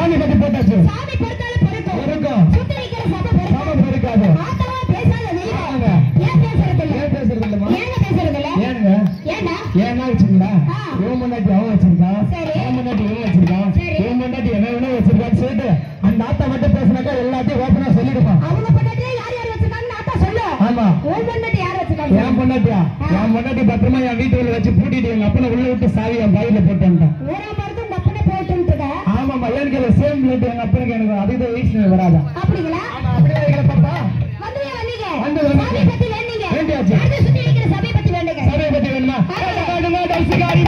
சாமி பத்தி போட்டாச்சு. சாமி பொறுத்தாலும் பொறுக்கும். சுத்தி இருக்கிற சபை பொறுக்காது. ஆத்தவா பேசாத தெய்வம். ஏன் பேசுறது இல்ல? ஏன் பேசுறது இல்லம்மா? ஏங்க பேசுறது இல்ல? ஏனுங்க? ஏண்டா? ஏன்னா வச்சுங்களா? இவன் முன்னாடி அவன் வச்சிருக்கான், சரி. அவன் முன்னாடி இவன் வச்சிருக்கான், சரி. இவன் முன்னாடி என்ன வேணும் வச்சிருக்கான்னு சொல்லிட்டு அந்த ஆத்தா மட்டும் பேசினாக்கா எல்லாத்தையும் ஓப்பனா சொல்லிடுப்பான். அவங்க பொண்டாட்டி யார் யார் வச்சிருக்காங்கன்னு ஆத்தா சொல்லு. ஆமா. உன் பொண்டாட்டி யார் வச்சிருக்காங்க? என் பொண்டாட்டியா? என் பொண்டாட்டி பத்திரமா என் வீட்டுல வச்சு பூட்டிட்டு எங்க அப்பனை உள்ள விட்டு சாவி என் பையில போட்டு வந்துட்டான். ஊரா மருந்து உங்க அப்பனே போட்டுருக்க. ஆமாமா. எனக்கு சேம் பிளட் எங்க அப்பனுக்கு எனக்கு அதிக வயசு வராதா? அப்படிங்களா? அப்படியே வைக்கிற பாப்பா. வந்து வந்தீங்க. வந்து வந்தீங்க. சபை பத்தி வேண்டீங்க. வேண்டியாச்சு. அடுத்து சுத்தி இருக்கிற சபை பத்தி வேண்டுங்க. சபை பத்தி வேணுமா? ஆமாங்க. டான்ஸ்காரி.